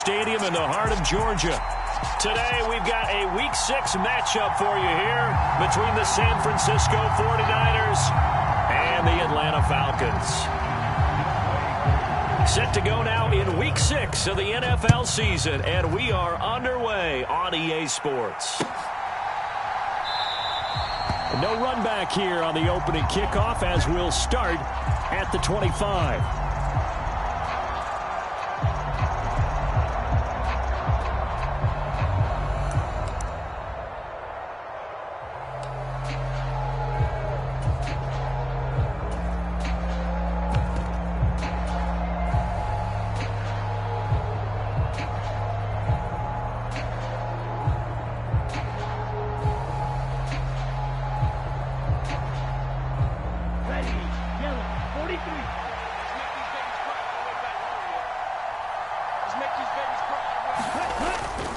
Stadium in the heart of Georgia. Today we've got a Week 6 matchup for you here between the San Francisco 49ers and the Atlanta Falcons. Set to go now in Week 6 of the NFL season, and we are underway on EA Sports. No run back here on the opening kickoff as we'll start at the 25.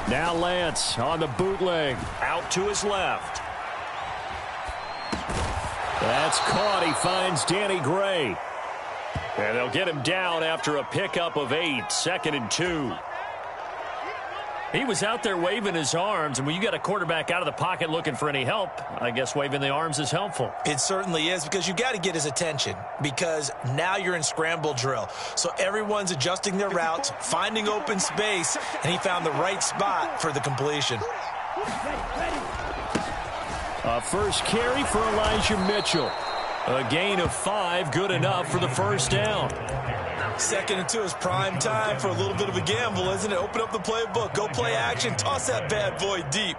Now Lance on the bootleg, out to his left. That's caught. He finds Danny Gray. And they'll get him down after a pickup of 8, 2nd and 2. He was out there waving his arms, and when you got a quarterback out of the pocket looking for any help, I guess waving the arms is helpful. It certainly is, because you got to get his attention, because now you're in scramble drill. So everyone's adjusting their routes, finding open space, and he found the right spot for the completion. A first carry for Elijah Mitchell. A gain of 5, good enough for the first down. 2nd and 2 is prime time for a little bit of a gamble, isn't it? Open up the playbook, go play action, toss that bad boy deep.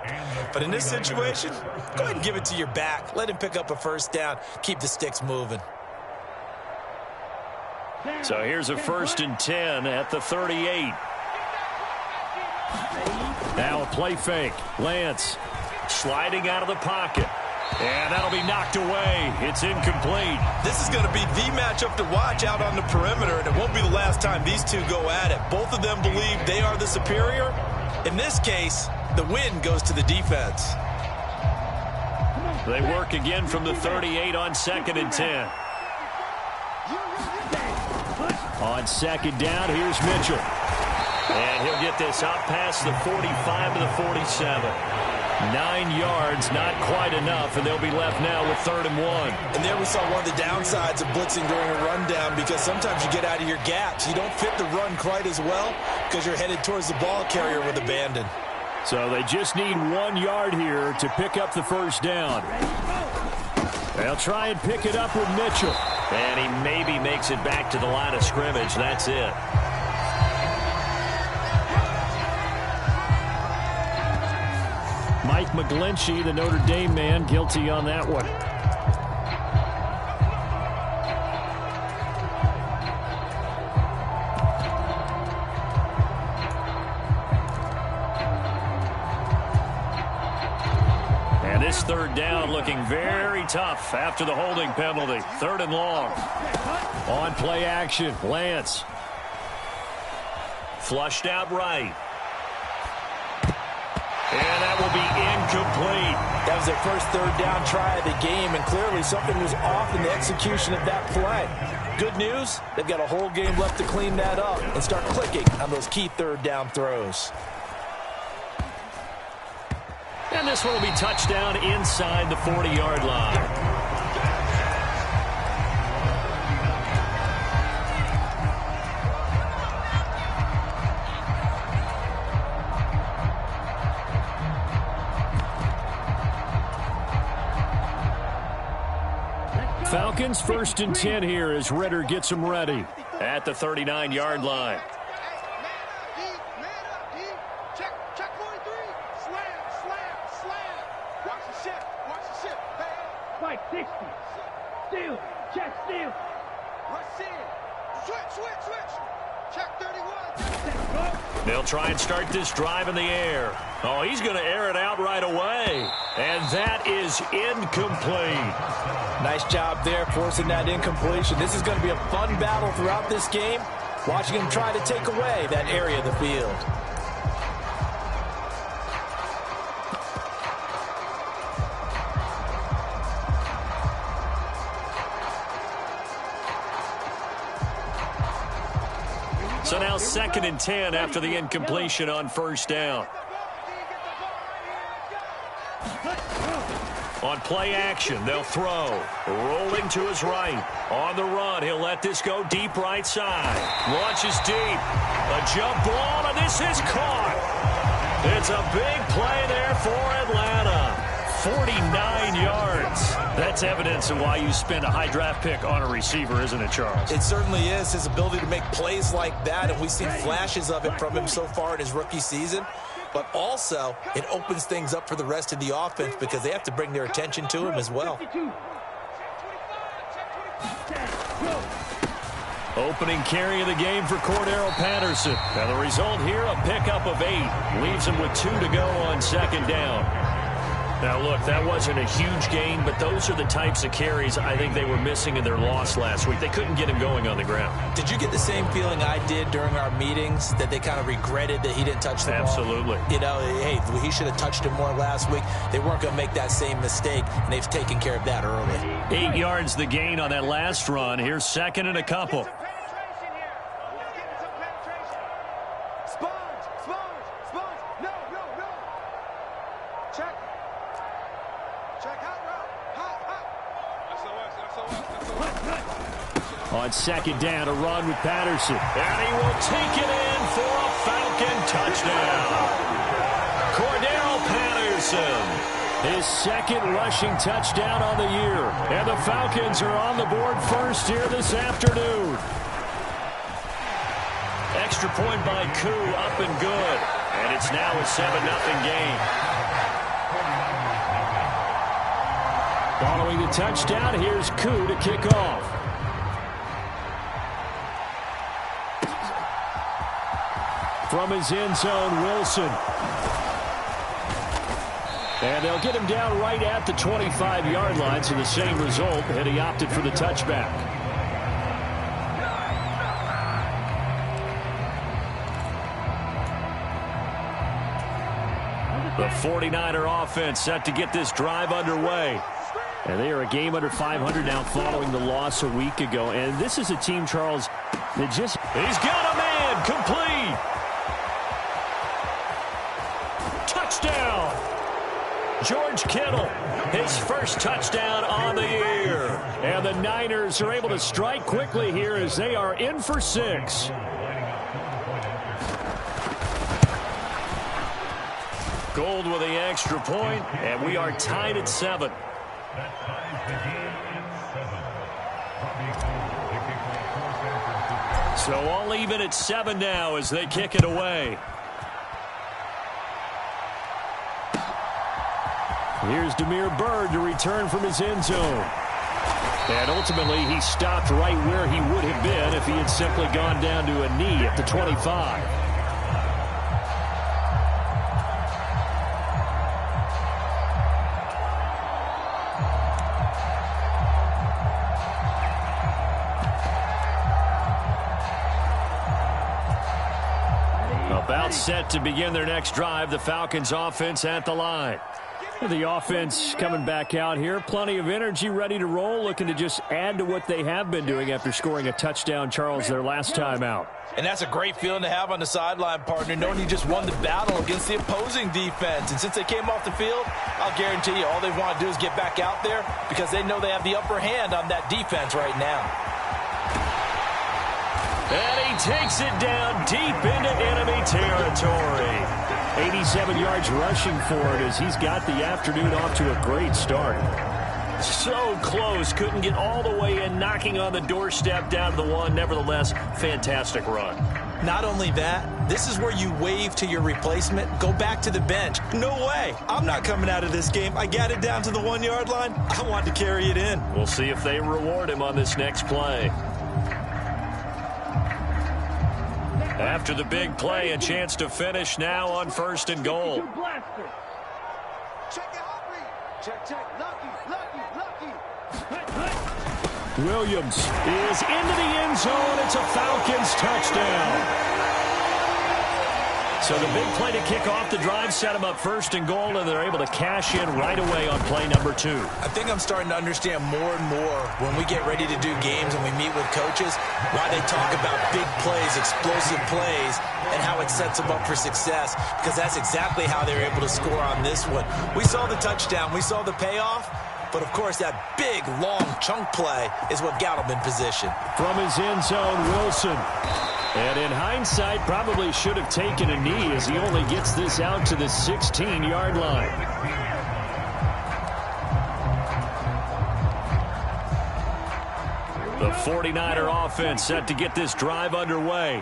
But in this situation, go ahead and give it to your back. Let him pick up a first down. Keep the sticks moving. So here's a 1st and 10 at the 38. Now a play fake. Lance sliding out of the pocket. And that'll be knocked away. It's incomplete. This is going to be the matchup to watch out on the perimeter, and it won't be the last time these two go at it. Both of them believe they are the superior. In this case, the win goes to the defense. They work again from the 38 on 2nd and 10. On 2nd down, here's Mitchell. And he'll get this out past the 45 to the 47. 9 yards, not quite enough, and they'll be left now with 3rd and 1. And there we saw one of the downsides of blitzing during a rundown, because sometimes you get out of your gaps. You don't fit the run quite as well because you're headed towards the ball carrier with abandon. So they just need 1 yard here to pick up the first down. They'll try and pick it up with Mitchell. And he maybe makes it back to the line of scrimmage. That's it. Mike McGlinchey, the Notre Dame man, guilty on that one. And this 3rd down looking very tough after the holding penalty. 3rd and long. On play action, Lance. Flushed out right. And that will be incomplete. That was their first 3rd down try of the game, and clearly something was off in the execution of that play. Good news, they've got a whole game left to clean that up and start clicking on those key 3rd down throws. And this one will be touchdown inside the 40-yard line. Falcons 1st and 10 here as Ritter gets them ready at the 39-yard line. Check 43. Slam. Watch the ship. Spike 60. Steal. Check steal. Rush in. Switch. Check 31. They'll try and start this drive in the air. Oh, he's going to air it out right away. And that is incomplete. Nice job there, forcing that incompletion. This is going to be a fun battle throughout this game, watching him try to take away that area of the field. So now 2nd and 10 after the incompletion on first down. On play action, they'll throw. Rolling to his right. On the run, he'll let this go deep right side. Launches deep. A jump ball, and this is caught. It's a big play there for Atlanta. 49 yards. That's evidence of why you spend a high draft pick on a receiver, isn't it, Charles? It certainly is. His ability to make plays like that, and we've seen flashes of it from him so far in his rookie season. But also, it opens things up for the rest of the offense because they have to bring their attention to him as well. Opening carry of the game for Cordero Patterson. Now the result here, a pickup of 8. Leaves him with 2 to go on 2nd down. Now, look, that wasn't a huge gain, but those are the types of carries I think they were missing in their loss last week. They couldn't get him going on the ground. Did you get the same feeling I did during our meetings, that they kind of regretted that he didn't touch the ball? Absolutely. You know, hey, he should have touched it more last week. They weren't going to make that same mistake, and they've taken care of that early. 8 yards the gain on that last run. Here's 2nd and a couple. On 2nd down, a run with Patterson. And he will take it in for a Falcon touchdown. Cordero Patterson, his 2nd rushing touchdown on the year. And the Falcons are on the board first here this afternoon. Extra point by Koo, up and good. And it's now a 7-0 game. Following the touchdown, here's Koo to kick off. From his end zone, Wilson. And they'll get him down right at the 25-yard line, so the same result, and he opted for the touchback. The 49er offense set to get this drive underway. And they are a game under 500 now following the loss a week ago. And this is a team, Charles, that just... He's got a man, complete. Touchdown. George Kittle, his first touchdown on the year. And the Niners are able to strike quickly here as they are in for 6. Gold with the extra point, and we are tied at 7. So all even at 7 now as they kick it away. Here's Damiere Byrd to return from his end zone. And ultimately, he stopped right where he would have been if he had simply gone down to a knee at the 25. About set to begin their next drive, the Falcons offense at the line. The offense coming back out here. Plenty of energy, ready to roll, looking to just add to what they have been doing after scoring a touchdown, Charles, their last time out. And that's a great feeling to have on the sideline, partner, knowing you just won the battle against the opposing defense. And since they came off the field, I'll guarantee you all they want to do is get back out there because they know they have the upper hand on that defense right now. And he takes it down deep into enemy territory. 87 yards rushing for it as he's got the afternoon off to a great start. So close, couldn't get all the way in, knocking on the doorstep down to the 1. Nevertheless, fantastic run. Not only that, this is where you wave to your replacement, go back to the bench. No way, I'm not coming out of this game. I got it down to the 1-yard line. I want to carry it in. We'll see if they reward him on this next play. After the big play, a chance to finish now on 1st and goal. Williams is into the end zone. It's a Falcons touchdown. So the big play to kick off the drive set them up first and goal, and they're able to cash in right away on play number 2. I think I'm starting to understand more and more when we get ready to do games and we meet with coaches why they talk about big plays, explosive plays, and how it sets them up for success, because that's exactly how they're able to score on this one. We saw the touchdown. We saw the payoff. But, of course, that big, long chunk play is what got him in position. From his end zone, Wilson. And in hindsight, probably should have taken a knee as he only gets this out to the 16-yard line. The 49er offense set to get this drive underway.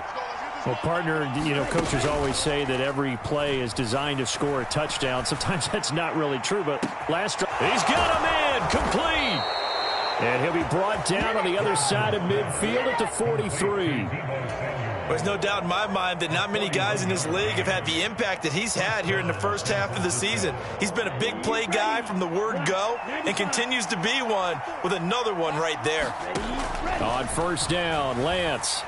Well, partner, you know, coaches always say that every play is designed to score a touchdown. Sometimes that's not really true, but last drive, he's got him in, complete. And he'll be brought down on the other side of midfield at the 43. There's no doubt in my mind that not many guys in this league have had the impact that he's had here in the first half of the season. He's been a big play guy from the word go and continues to be one with another one right there. On first down, Lance.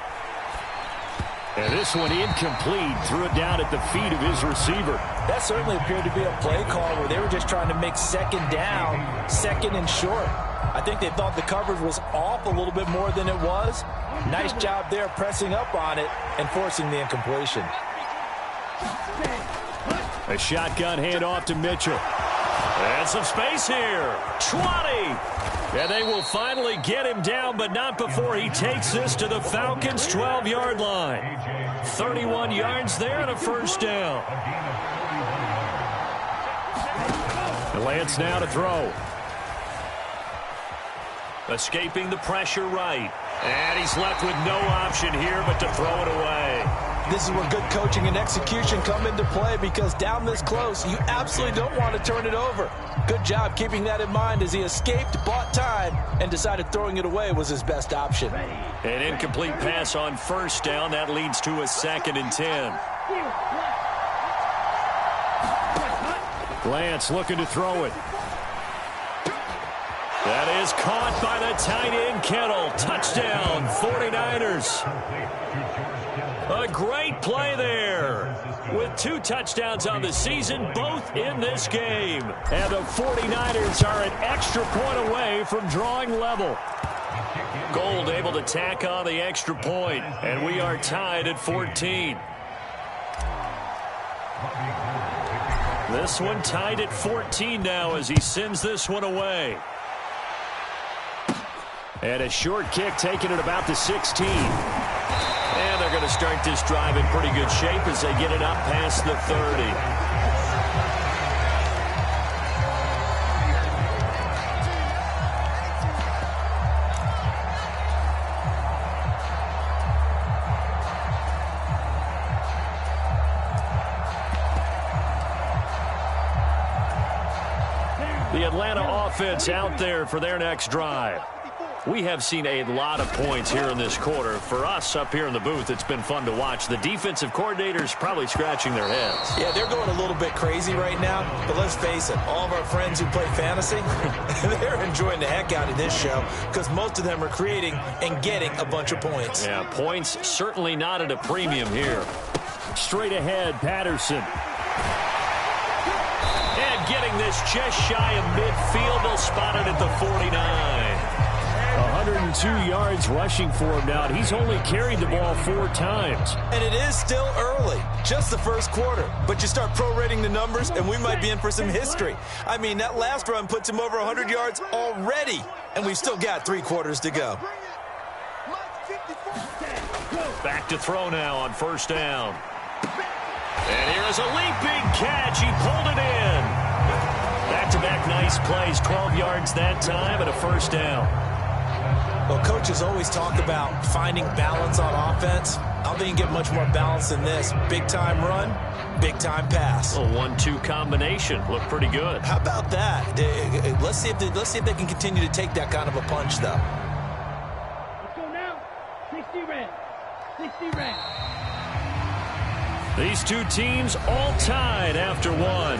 And this one incomplete. Threw it down at the feet of his receiver. That certainly appeared to be a play call where they were just trying to make second down, second and short. I think they thought the coverage was off a little bit more than it was. Nice job there pressing up on it and forcing the incompletion. A shotgun handoff to Mitchell. And some space here. 20. And they will finally get him down, but not before he takes this to the Falcons' 12-yard line. 31 yards there and a first down. And Lance now to throw. Escaping the pressure right. And he's left with no option here but to throw it away. This is where good coaching and execution come into play, because down this close, you absolutely don't want to turn it over. Good job keeping that in mind as he escaped, bought time, and decided throwing it away was his best option. An incomplete pass on first down. That leads to a 2nd and 10. Lance looking to throw it. That is caught by the tight end, Kittle. Touchdown, 49ers. A great play there. With 2 touchdowns on the season, both in this game. And the 49ers are an extra point away from drawing level. Gold able to tack on the extra point, and we are tied at 14. This one tied at 14 now as he sends this one away. And a short kick taken at about the 16. And they're going to start this drive in pretty good shape as they get it up past the 30. The Atlanta offense out there for their next drive. We have seen a lot of points here in this quarter. For us up here in the booth, it's been fun to watch. The defensive coordinators probably scratching their heads. Yeah, they're going a little bit crazy right now, but let's face it, all of our friends who play fantasy, they're enjoying the heck out of this show because most of them are creating and getting a bunch of points. Yeah, points certainly not at a premium here. Straight ahead, Patterson. And getting this just shy of midfield, they'll spot it at the 49. 102 yards rushing for him now. He's only carried the ball 4 times. And it is still early, just the first quarter. But you start prorating the numbers, and we might be in for some history. I mean, that last run puts him over 100 yards already, and we've still got 3 quarters to go. Back to throw now on first down. And here is a leaping catch. He pulled it in. Back-to-back nice plays. 12 yards that time and a first down. Well, coaches always talk about finding balance on offense. I don't think you can get much more balance than this. Big-time run, big-time pass. A 1-2 combination. Looked pretty good. How about that? Let's see if they can continue to take that kind of a punch, though. Let's go now. 60 red. 60 red. These 2 teams all tied after 1.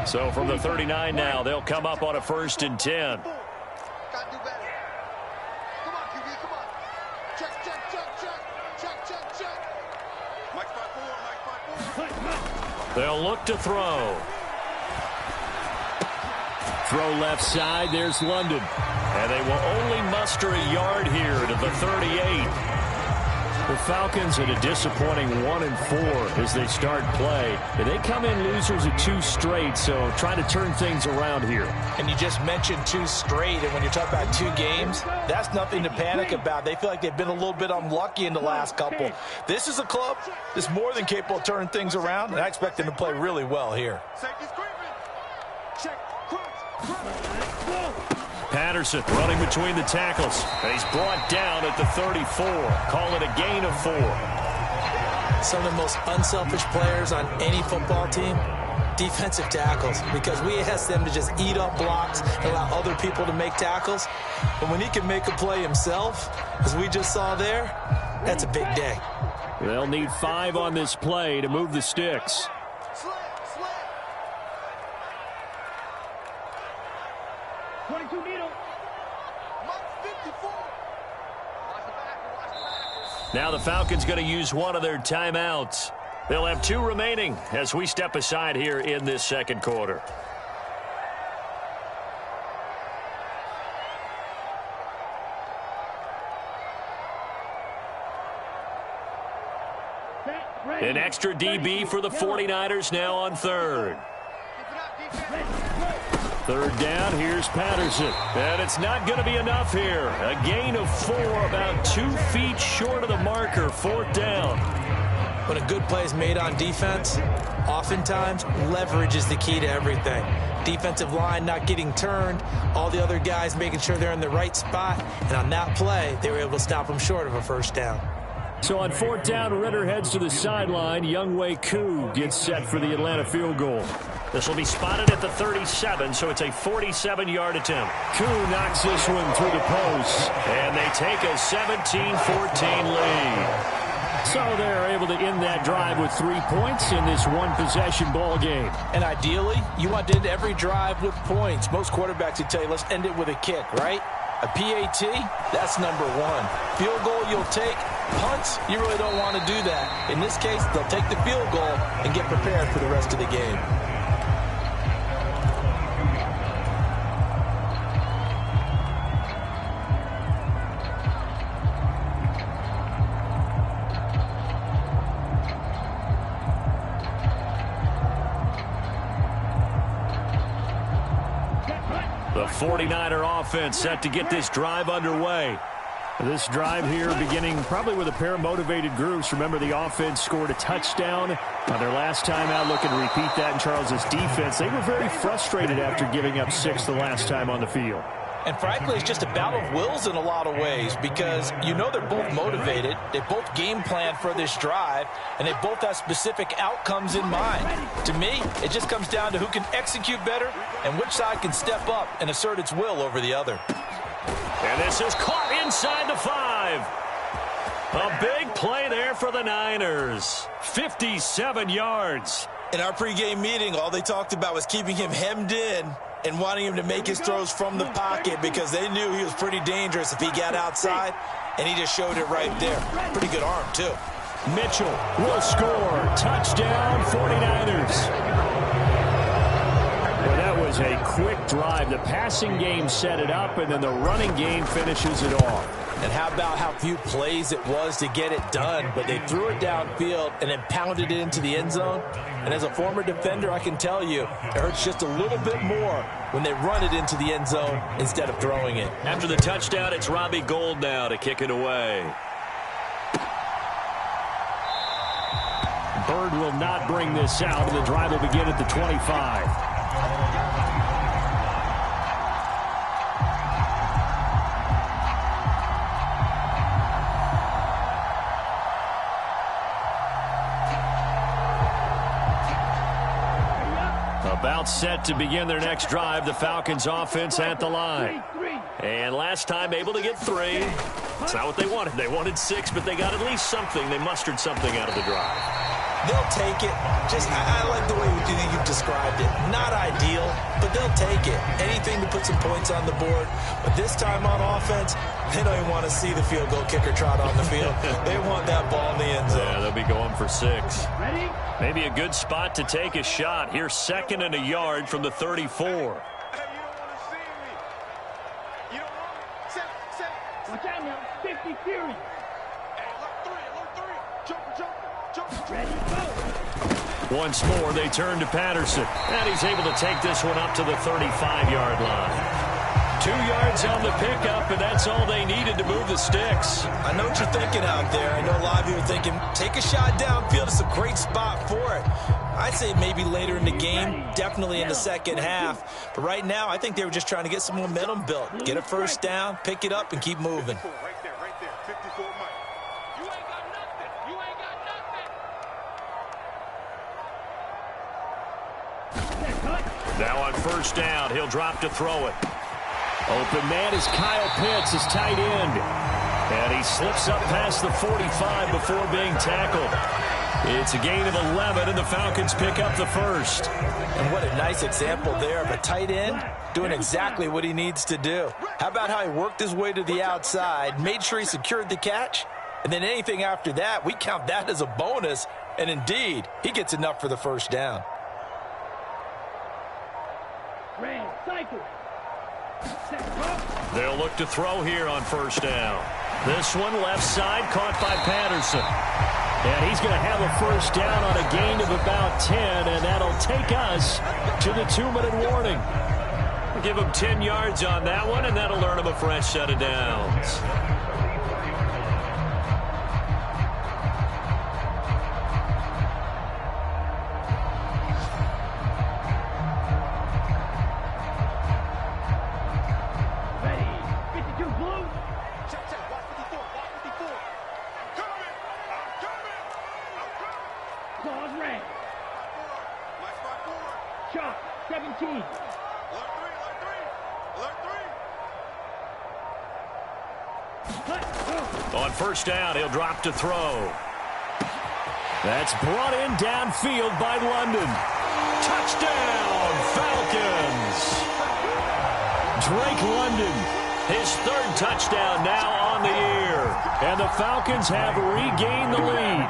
So from the 39 now, they'll come up on a 1st and 10. Gotta do better. Come on, QB, come on. Check, check, check, check. They'll look to throw. Throw left side. There's London. And they will only muster a yard here to the 38. The Falcons at a disappointing 1-4 as they start play. And they come in losers at 2 straight, so trying to turn things around here. And you just mentioned 2 straight, and when you're talking about 2 games, that's nothing to panic about. They feel like they've been a little bit unlucky in the last couple. This is a club that's more than capable of turning things around, and I expect them to play really well here. Patterson running between the tackles. And he's brought down at the 34. Call it a gain of 4. Some of the most unselfish players on any football team, defensive tackles, because we ask them to just eat up blocks and allow other people to make tackles. But when he can make a play himself, as we just saw there, that's a big day. They'll need 5 on this play to move the sticks. 22 needle. Now the Falcons going to use one of their timeouts. They'll have 2 remaining as we step aside here in this second quarter. An extra DB for the 49ers now on 3rd. 3rd down, here's Patterson. And it's not going to be enough here. A gain of 4, about 2 feet short of the marker, 4th down. When a good play is made on defense, oftentimes leverage is the key to everything. Defensive line not getting turned, all the other guys making sure they're in the right spot, and on that play, they were able to stop them short of a 1st down. So on 4th down, Ritter heads to the sideline. Younghoe Koo gets set for the Atlanta field goal. This will be spotted at the 37, so it's a 47-yard attempt. Koo knocks this one through the post, and they take a 17-14 lead. So they're able to end that drive with 3 points in this one-possession ball game. And ideally, you want to end every drive with points. Most quarterbacks would tell you, let's end it with a kick, right? A PAT, that's number 1. Field goal you'll take. Punts, you really don't want to do that. In this case, they'll take the field goal and get prepared for the rest of the game. The 49er offense set to get this drive underway. This drive here beginning probably with a pair of motivated groups. Remember, the offense scored a touchdown on their last time out, looking to repeat that in Charles's defense. They were very frustrated after giving up 6 the last time on the field. And frankly, it's just a battle of wills in a lot of ways because you know they're both motivated. They both game plan for this drive, and they both have specific outcomes in mind. To me, it just comes down to who can execute better and which side can step up and assert its will over the other. And this is caught inside the 5. A big play there for the Niners. 57 yards. In our pregame meeting, all they talked about was keeping him hemmed in and wanting him to make his throws from the pocket because they knew he was pretty dangerous if he got outside, and he just showed it right there. Pretty good arm, too. Mitchell will score. Touchdown, 49ers. Well, that was a quick drive. The passing game set it up, and then the running game finishes it off. And how about how few plays it was to get it done, but they threw it downfield and then pounded it into the end zone. And as a former defender, I can tell you, it hurts just a little bit more when they run it into the end zone instead of throwing it. After the touchdown, it's Robbie Gould now to kick it away. Bird will not bring this out, and the drive will begin at the 25. About set to begin their next drive, the Falcons offense at the line. And last time able to get 3. It's not what they wanted. They wanted 6, but they got at least something. They mustered something out of the drive. They'll take it. I like the way you've described it. Not ideal, but they'll take it. Anything to put some points on the board. But this time on offense, they don't even want to see the field goal kicker trot on the field. They want that ball in the end zone. Yeah, they'll be going for for 6. Ready? Maybe a good spot to take a shot. Here's 2nd and a yard from the 34. Watch out now. 50 Fury. Ready, go. Once more, they turn to Patterson. And he's able to take this one up to the 35-yard line. 2 yards on the pickup, and that's all they needed to move the sticks. I know what you're thinking out there. I know a lot of you are thinking, take a shot downfield. It's a great spot for it. I'd say maybe later in the game, definitely in the second half. But right now, I think they were just trying to get some momentum built. Get a first down, pick it up, and keep moving. Right there, 54 Mike. You ain't got nothing. You ain't got nothing. Now on first down, he'll drop to throw it. Open man is Kyle Pitts, his tight end. And he slips up past the 45 before being tackled. It's a gain of 11, and the Falcons pick up the first. And what a nice example there of a tight end doing exactly what he needs to do. How about how he worked his way to the outside, made sure he secured the catch, and then anything after that, we count that as a bonus. And indeed, he gets enough for the first down. Red, cycle. They'll look to throw here on first down. This one left side caught by Patterson. And he's going to have a first down on a gain of about 10, and that'll take us to the 2-minute warning. Give him 10 yards on that one, and that'll earn him a fresh set of downs. Shot, 17. On first down, he'll drop to throw. That's brought in downfield by London. Touchdown, Falcons! Drake London, his 3rd touchdown now on the year. And the Falcons have regained the lead.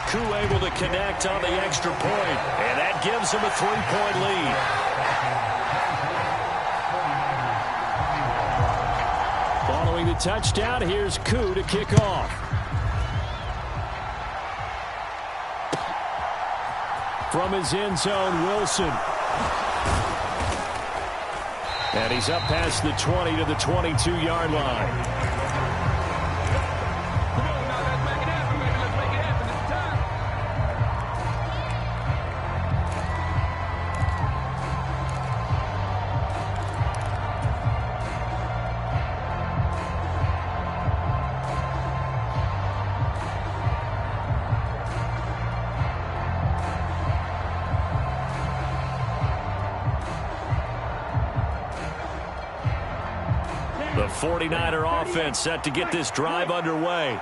Koo able to connect on the extra point, and that gives him a 3-point lead. Following the touchdown, here's Koo to kick off. From his end zone, Wilson. And he's up past the 20 to the 22-yard line. The 49er offense set to get this drive underway.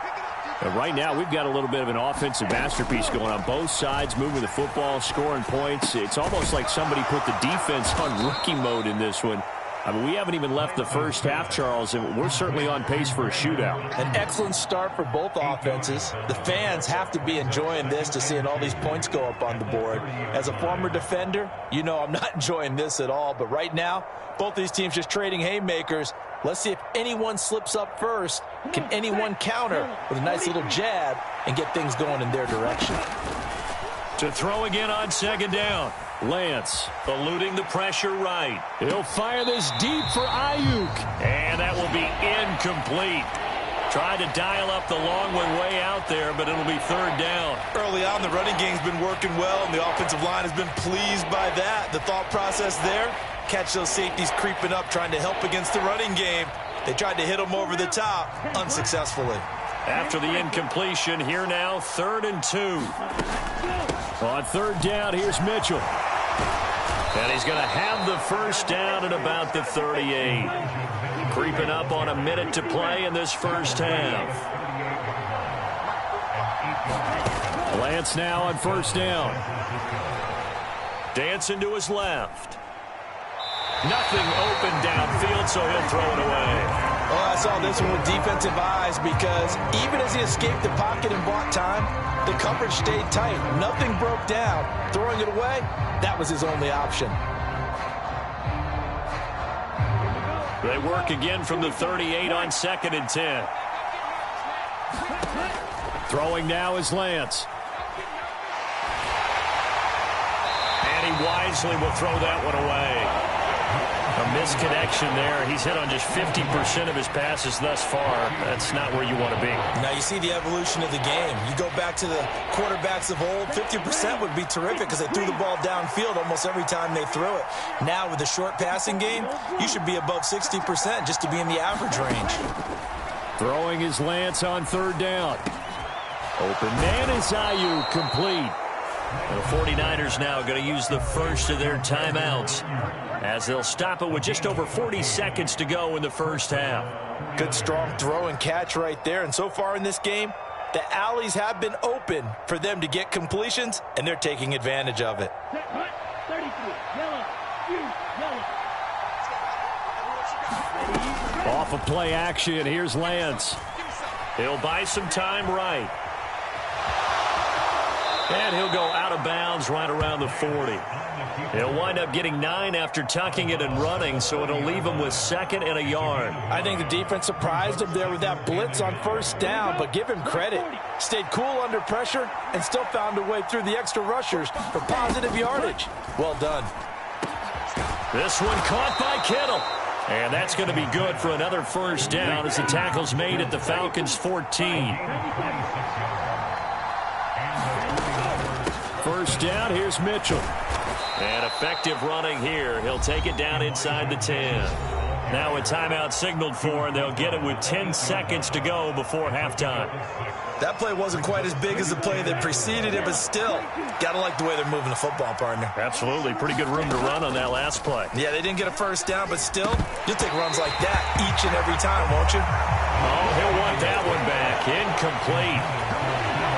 And right now, we've got a little bit of an offensive masterpiece going on both sides, moving the football, scoring points. It's almost like somebody put the defense on rookie mode in this one. I mean, we haven't even left the first half, Charles, and we're certainly on pace for a shootout. An excellent start for both offenses. The fans have to be enjoying this to seeing all these points go up on the board. As a former defender, you know I'm not enjoying this at all. But right now, both these teams just trading haymakers. Let's see if anyone slips up first. Can anyone counter with a nice little jab and get things going in their direction? To throw again on second down. Lance eluding the pressure right. He'll fire this deep for Ayuk. And that will be incomplete. Tried to dial up the long one way out there, but it'll be third down. Early on, the running game's been working well, and the offensive line has been pleased by that. The thought process there, catch those safeties creeping up, trying to help against the running game. They tried to hit them over the top, unsuccessfully. After the incompletion, here now, 3rd and 2. On third down, here's Mitchell. And he's going to have the first down at about the 38. Creeping up on a minute to play in this first half. Lance now on first down. Dancing to his left. Nothing open downfield, so he'll throw it away. Oh, I saw this one with defensive eyes because even as he escaped the pocket and bought time, the coverage stayed tight. Nothing broke down. Throwing it away, that was his only option. They work again from the 38 on 2nd and 10. Throwing now is Lance. And he wisely will throw that one away. A misconnection there. He's hit on just 50% of his passes thus far. That's not where you want to be. Now you see the evolution of the game. You go back to the quarterbacks of old, 50% would be terrific because they threw the ball downfield almost every time they threw it. Now with the short passing game, you should be above 60% just to be in the average range. Throwing is Lance on 3rd down. Open man is Ayuk, complete. And the 49ers now going to use the first of their timeouts as they'll stop it with just over 40 seconds to go in the first half. Good strong throw and catch right there. And so far in this game, the alleys have been open for them to get completions, and they're taking advantage of it. 33, yellow, yellow. Off of play action, here's Lance. He'll buy some time right. And he'll go out of bounds right around the 40. He'll wind up getting 9 after tucking it and running, so it'll leave him with 2nd and a yard. I think the defense surprised him there with that blitz on 1st down, but give him credit. Stayed cool under pressure and still found a way through the extra rushers for positive yardage. Well done. This one caught by Kittle. And that's going to be good for another 1st down as the tackle's made at the Falcons' 14. 1st down, here's Mitchell. And effective running here. He'll take it down inside the 10. Now a timeout signaled for, and they'll get it with 10 seconds to go before halftime. That play wasn't quite as big as the play that preceded it, but still, got to like the way they're moving the football, partner. Absolutely. Pretty good room to run on that last play. Yeah, they didn't get a 1st down, but still, you'll take runs like that each and every time, won't you? Oh, he'll want that one back. Incomplete.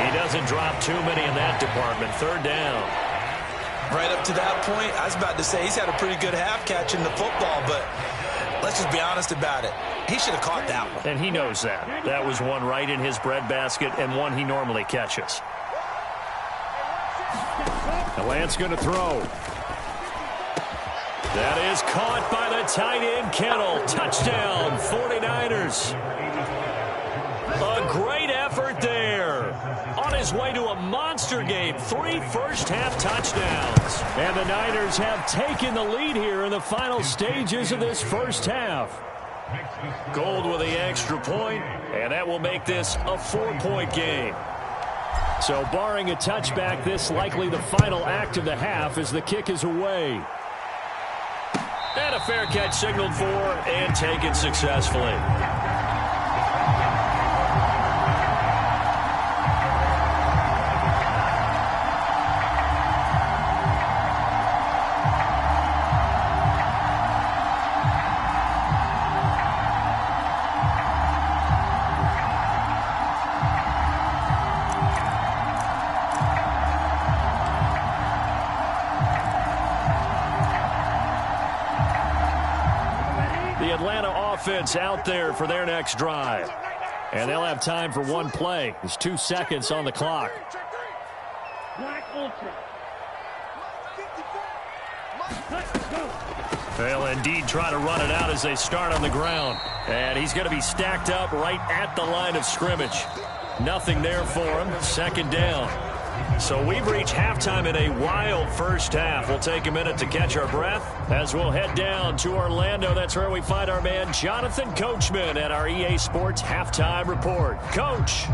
He doesn't drop too many in that department. 3rd down. Right up to that point, I was about to say he's had a pretty good half catching the football, but let's just be honest about it. He should have caught that one. And he knows that. That was one right in his breadbasket and one he normally catches. And Lance going to throw. That is caught by the tight end, Kittle. Touchdown, 49ers. A great effort there. On his way to a monster game. 3 first-half touchdowns. And the Niners have taken the lead here in the final stages of this first half. Gold with the extra point, and that will make this a 4-point game. So barring a touchback, this likely the final act of the half as the kick is away. And a fair catch signaled for and taken successfully. Offense out there for their next drive. And they'll have time for one play. There's 2 seconds on the clock. Black Ultra. They'll indeed try to run it out as they start on the ground. And he's going to be stacked up right at the line of scrimmage. Nothing there for him. 2nd down. So we've reached halftime in a wild first half. We'll take a minute to catch our breath as we'll head down to Orlando. That's where we find our man Jonathan Coachman at our EA Sports Halftime Report. Coach.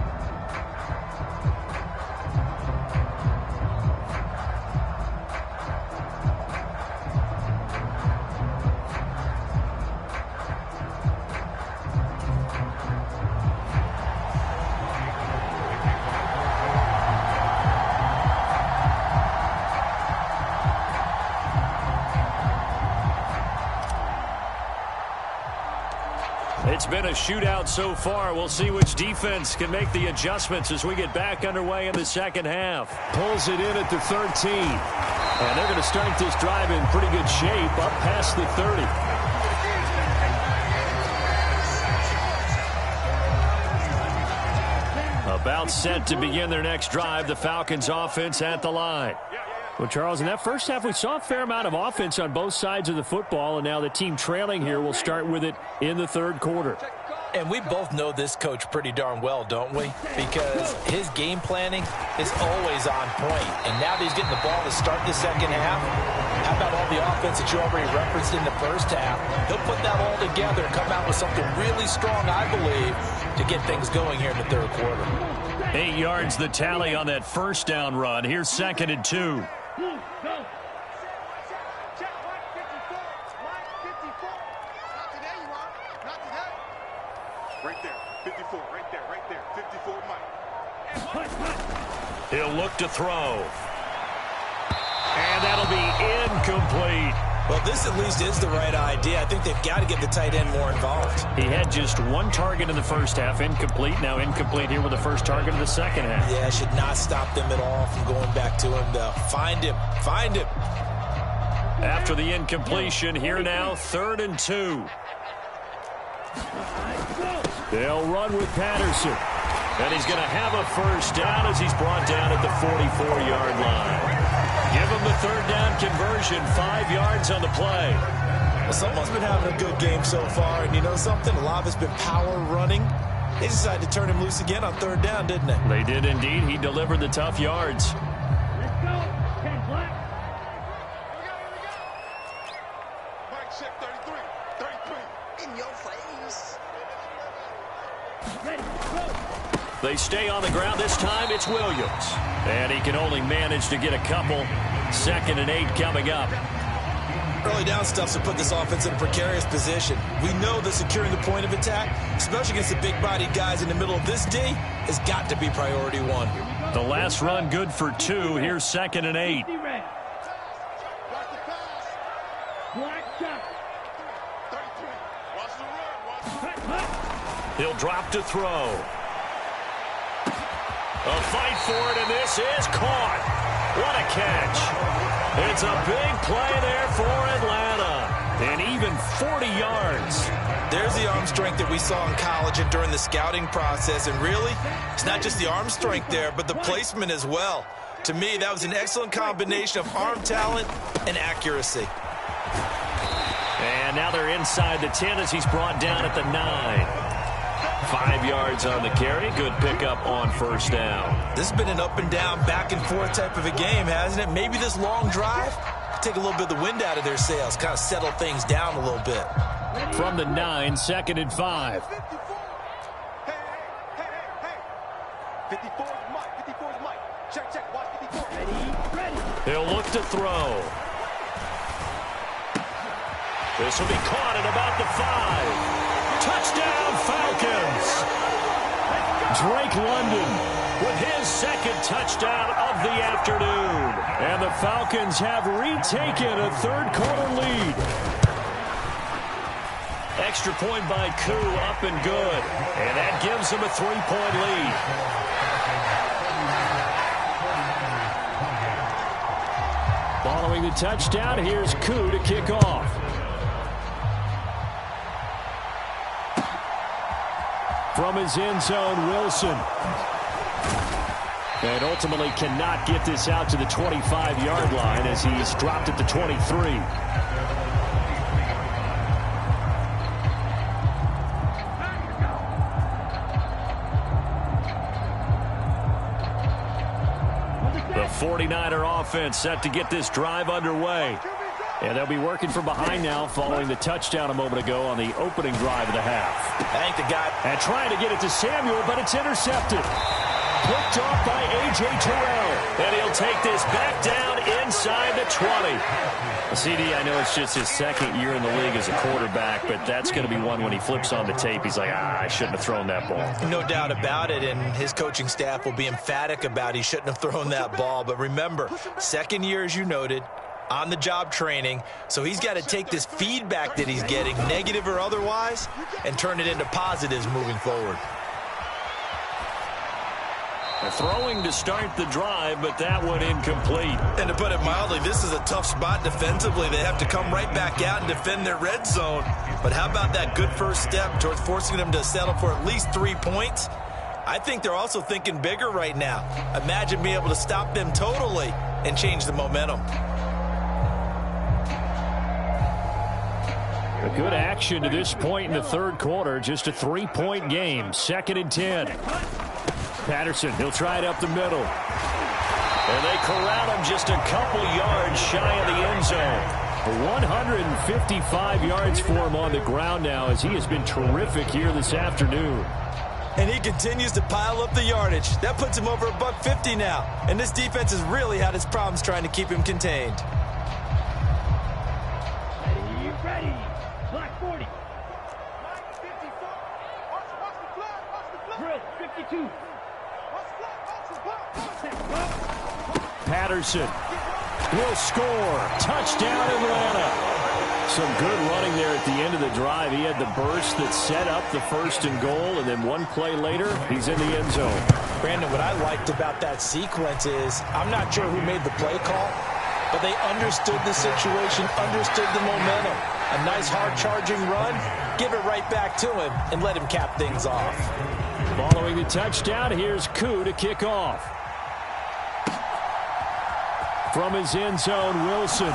It's been a shootout so far. We'll see which defense can make the adjustments as we get back underway in the second half. Pulls it in at the 13. And they're going to start this drive in pretty good shape up past the 30. About set to begin their next drive, the Falcons offense at the line. Well, Charles, in that first half, we saw a fair amount of offense on both sides of the football, and now the team trailing here will start with it in the third quarter. And we both know this coach pretty darn well, don't we? Because his game planning is always on point. And now that he's getting the ball to start the second half, how about all the offense that you already referenced in the first half? He'll put that all together and come out with something really strong, I believe, to get things going here in the third quarter. 8 yards the tally on that first down run. Here's 2nd and 2. Right there, 54, right there, 54, Mike. He'll look to throw. And that'll be incomplete. Well, this at least is the right idea. I think they've got to get the tight end more involved. He had just one target in the first half, incomplete. Now incomplete here with the first target of the second half. Yeah, it should not stop them at all from going back to him, though. Find him. After the incompletion, here now, 3rd and 2. They'll run with Patterson. And he's going to have a first down as he's brought down at the 44-yard line. Give him the 3rd down conversion, 5 yards on the play. Well, someone's been having a good game so far, and you know something? A lot of it's been power running. They decided to turn him loose again on 3rd down, didn't they? They did indeed. He delivered the tough yards. Let's go. 10 black. Mike, check 33, 33. In your face. Ready, go. They stay on the ground. This time it's Williams. And he can only manage to get a couple. 2nd and 8 coming up. Early down stuff's to put this offense in a precarious position. We know that securing the point of attack, especially against the big-bodied guys in the middle of this D, has got to be priority one. The last run good for 2. Here's 2nd and 8. Red. Watch the pass. Black shot. 33. Watch the run. Watch Hut. He'll drop to throw. A fight for it, and this is caught. What a catch. It's a big play there for Atlanta. And even 40 yards. There's the arm strength that we saw in college and during the scouting process. And really, it's not just the arm strength there, but the placement as well. To me, that was an excellent combination of arm talent and accuracy. And now they're inside the 10 as he's brought down at the 9. 5 yards on the carry. Good pickup on first down. This has been an up and down, back and forth type of a game, hasn't it? Maybe this long drive take a little bit of the wind out of their sails, kind of settle things down a little bit. From the 9, 2nd and 5. 54. Hey. 54 is Mike. 54 is Mike. Check. Watch 54. Ready. He'll look to throw. This will be caught at about the 5. Touchdown, Falcons! Drake London with his 2nd touchdown of the afternoon. And the Falcons have retaken a third quarter lead. Extra point by Koo, up and good. And that gives them a 3-point lead. Following the touchdown, here's Koo to kick off. From his end zone, Wilson. And ultimately cannot get this out to the 25-yard line as he's dropped at the 23. The 49er offense set to get this drive underway. And they'll be working from behind now following the touchdown a moment ago on the opening drive of the half. I think the guy... And trying to get it to Samuel, but it's intercepted. Picked off by A.J. Terrell. And he'll take this back down inside the 20. CD, I know it's just his 2nd year in the league as a quarterback, but that's going to be one when he flips on the tape. He's like, I shouldn't have thrown that ball. No doubt about it, and his coaching staff will be emphatic about he shouldn't have thrown that ball. But remember, 2nd year, as you noted, on-the-job training, so he's got to take this feedback that he's getting, negative or otherwise, and turn it into positives moving forward. They're throwing to start the drive, but that one incomplete. And to put it mildly, this is a tough spot defensively. They have to come right back out and defend their red zone. But how about that good first step towards forcing them to settle for at least 3 points? I think they're also thinking bigger right now. Imagine being able to stop them totally and change the momentum. A good action to this point in the third quarter. Just a 3-point game. 2nd and 10. Patterson, he'll try it up the middle. And they corral him just a couple yards shy of the end zone. 155 yards for him on the ground now, as he has been terrific here this afternoon. And he continues to pile up the yardage. That puts him over $150 now. And this defense has really had its problems trying to keep him contained. Ready. Black 40. Drill 52. Patterson will score. Touchdown, Atlanta. Some good running there at the end of the drive. He had the burst that set up the 1st and goal, and then one play later, he's in the end zone. Brandon, what I liked about that sequence is I'm not sure who made the play call, but they understood the situation, understood the momentum. A nice hard-charging run, give it right back to him, and let him cap things off. Following the touchdown, here's Koo to kick off. From his end zone, Wilson.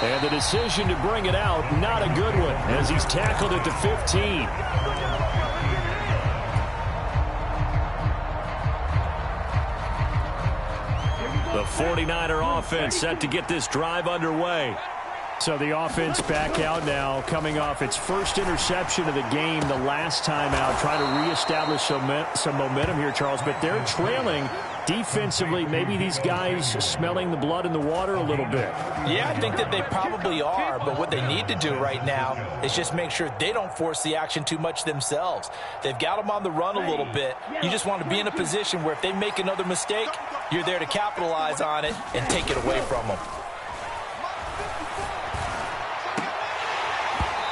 And the decision to bring it out, not a good one, as he's tackled at the 15. The 49er offense set to get this drive underway. So the offense back out now, coming off its first interception of the game the last time out, trying to reestablish some momentum here, Charles. But they're trailing defensively. Maybe these guys smelling the blood in the water a little bit. Yeah, I think that they probably are. But what they need to do right now is just make sure they don't force the action too much themselves. They've got them on the run a little bit. You just want to be in a position where if they make another mistake, you're there to capitalize on it and take it away from them.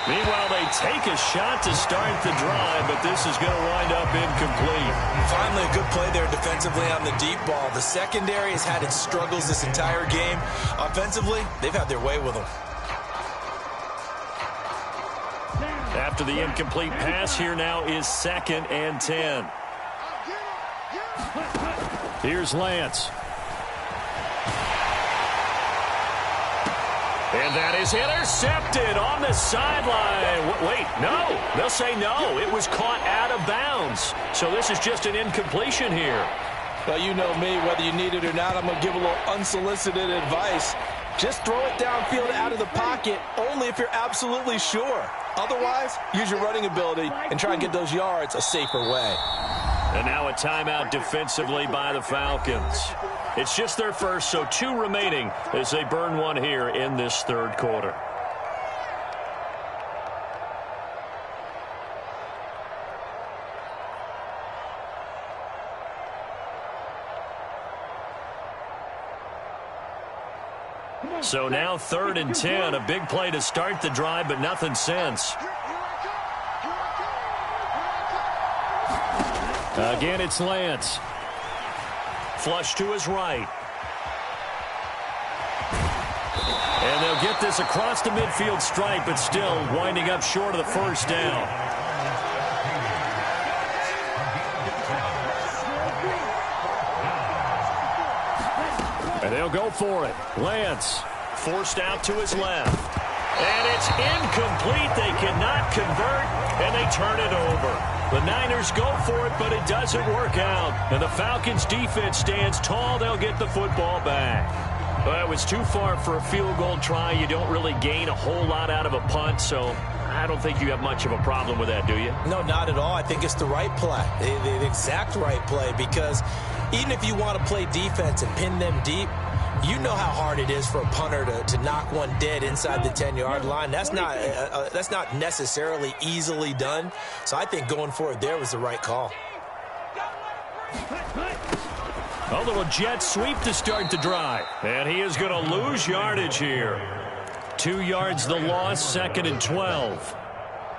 Meanwhile, they take a shot to start the drive, but this is going to wind up incomplete. Finally, a good play there defensively on the deep ball. The secondary has had its struggles this entire game. Offensively, they've had their way with them. After the incomplete pass, here now is 2nd and 10. Here's Lance. And that is intercepted on the sideline. Wait, no. They'll say no. It was caught out of bounds. So this is just an incompletion here. Well, you know me, whether you need it or not, I'm going to give a little unsolicited advice. Just throw it downfield out of the pocket, only if you're absolutely sure. Otherwise, use your running ability and try and get those yards a safer way. And now a timeout defensively by the Falcons. It's just their first, so 2 remaining as they burn one here in this third quarter. So now 3rd and 10, a big play to start the drive, but nothing since. Again, it's Lance. Flush to his right. And they'll get this across the midfield stripe, but still winding up short of the first down. And they'll go for it. Lance forced out to his left. And it's incomplete. They cannot convert, and they turn it over. The Niners go for it, but it doesn't work out. And the Falcons' defense stands tall. They'll get the football back. Well, it was too far for a field goal try. You don't really gain a whole lot out of a punt, so I don't think you have much of a problem with that, do you? No, not at all. I think it's the right play, the exact right play, because even if you want to play defense and pin them deep, you know how hard it is for a punter to knock one dead inside the 10-yard line. That's not necessarily easily done. So I think going for it there was the right call. A little jet sweep to start the drive. And he is going to lose yardage here. 2 yards the loss, 2nd and 12.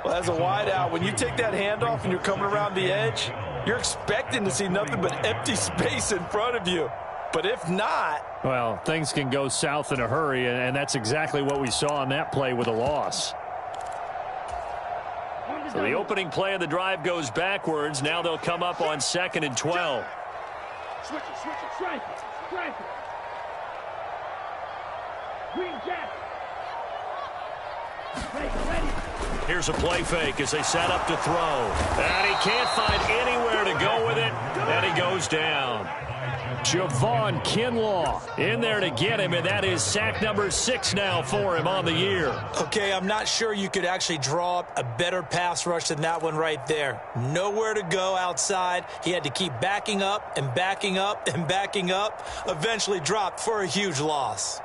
Well, as a wideout, when you take that handoff and you're coming around the edge, you're expecting to see nothing but empty space in front of you. But if not... Well, things can go south in a hurry, and that's exactly what we saw on that play with a loss. So the opening play of the drive goes backwards. Now they'll come up on 2nd and 12. Switch it. Strike it. Green Jack. Ready. Here's a play fake as they set up to throw. And he can't find anywhere to go with it. And he goes down. Javon Kinlaw in there to get him, and that is sack number 6 now for him on the year. Okay, I'm not sure you could actually draw up a better pass rush than that one right there. Nowhere to go outside. He had to keep backing up and backing up and backing up. Eventually dropped for a huge loss.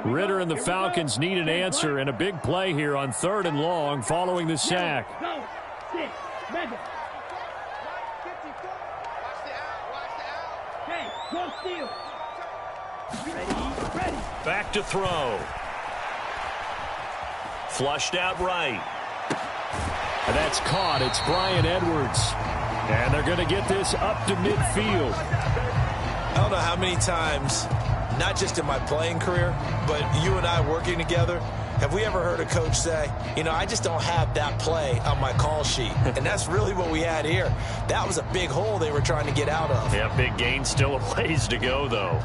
Ritter and the Falcons need an answer, and a big play here on 3rd and long following the sack. Go. 6. Mega. Hey, go steal. Ready. Back to throw. Flushed out right. And that's caught. It's Brian Edwards. And they're going to get this up to midfield. I don't know how many times, not just in my playing career, but you and I working together, have we ever heard a coach say, you know, I just don't have that play on my call sheet. And that's really what we had here. That was a big hole they were trying to get out of. Yeah, big gain. Still a ways to go, though.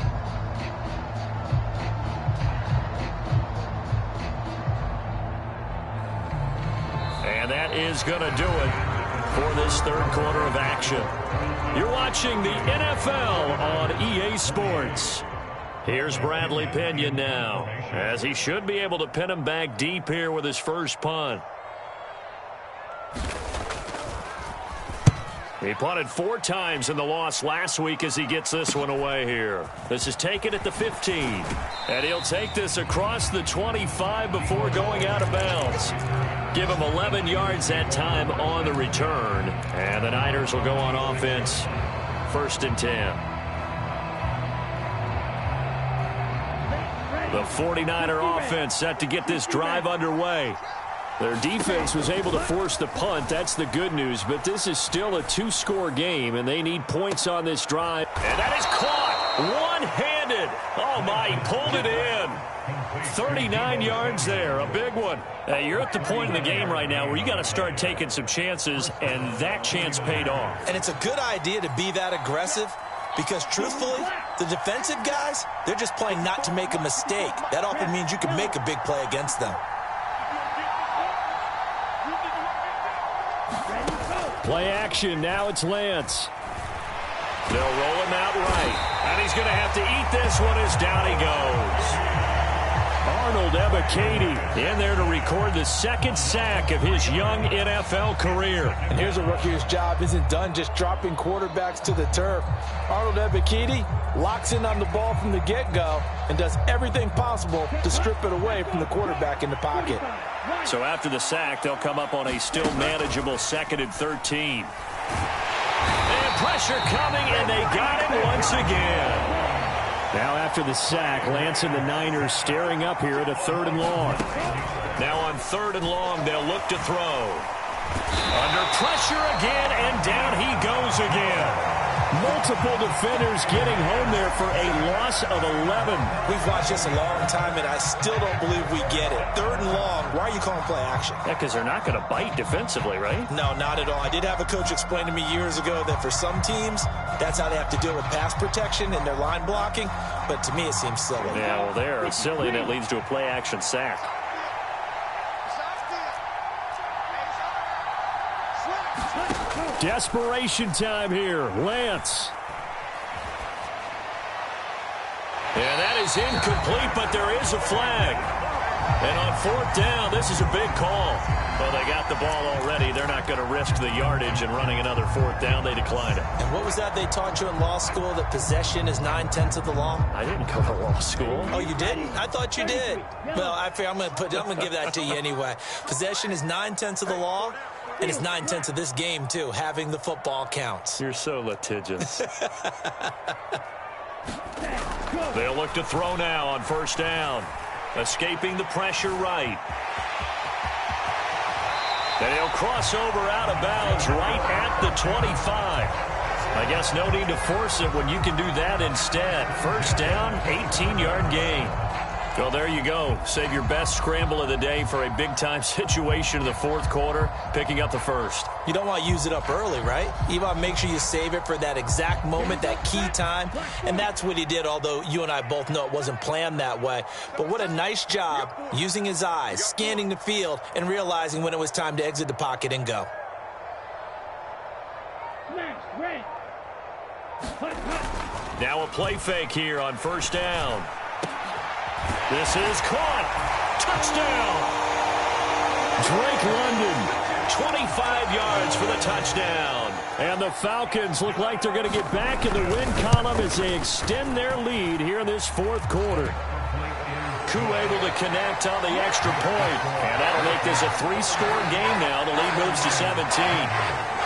And that is going to do it for this 3rd quarter of action. You're watching the NFL on EA Sports. Here's Bradley Pinion now, as he should be able to pin him back deep here with his first punt. He punted 4 times in the loss last week as he gets this one away here. This is taken at the 15. And he'll take this across the 25 before going out of bounds. Give him 11 yards that time on the return. And the Niners will go on offense. 1st and 10. The 49er offense set to get this drive underway. Their defense was able to force the punt. That's the good news. But this is still a 2-score game, and they need points on this drive. And that is caught one-handed. Oh, my, he pulled it in. 39 yards there, a big one. You're at the point in the game right now where you got to start taking some chances, and that chance paid off. And it's a good idea to be that aggressive because, truthfully, the defensive guys, they're just playing not to make a mistake. That often means you can make a big play against them. Play action. Now it's Lance. They'll roll him out right. And he's going to have to eat this one as down he goes. Arnold Ebiketie in there to record the 2nd sack of his young NFL career. And here's a rookie whose job isn't done just dropping quarterbacks to the turf. Arnold Ebiketie locks in on the ball from the get-go and does everything possible to strip it away from the quarterback in the pocket. So after the sack, they'll come up on a still manageable 2nd and 13. And pressure coming, and they got him once again. Now after the sack, Lance and the Niners staring up here at a 3rd and long. Now on 3rd and long, they'll look to throw. Under pressure again, and down he goes again. Multiple defenders getting home there for a loss of 11. We've watched this a long time, and I still don't believe we get it. 3rd and long, why are you calling play action? Yeah, because they're not going to bite defensively, right? No, not at all. I did have a coach explain to me years ago that for some teams, that's how they have to deal with pass protection and their line blocking. But to me, it seems silly. Yeah, well, they're silly, and it leads to a play action sack. Desperation time here. Lance. And that is incomplete, but there is a flag. And on 4th down, this is a big call. Well, they got the ball already. They're not going to risk the yardage and running another 4th down. They declined it. And what was that they taught you in law school, that possession is 9/10 of the law? I didn't go to law school. Oh, you didn't? I thought you did. Well, I'm going to give that to you anyway. Possession is 9/10 of the law. And it's 9/10 of this game, too. Having the football counts. You're so litigious. They'll look to throw now on 1st down. Escaping the pressure right. And he'll cross over out of bounds right at the 25. I guess no need to force it when you can do that instead. 1st down, 18-yard gain. Well, there you go. Save your best scramble of the day for a big-time situation in the fourth quarter, picking up the first. You don't want to use it up early, right? You want to make sure you save it for that exact moment, that key time. And that's what he did, although you and I both know it wasn't planned that way. But what a nice job using his eyes, scanning the field, and realizing when it was time to exit the pocket and go. Now a play fake here on first down. This is caught. Touchdown. Drake London, 25 yards for the touchdown. And the Falcons look like they're going to get back in the win column as they extend their lead here in this fourth quarter. Koo able to connect on the extra point. And that'll make this a 3-score game now. The lead moves to 17.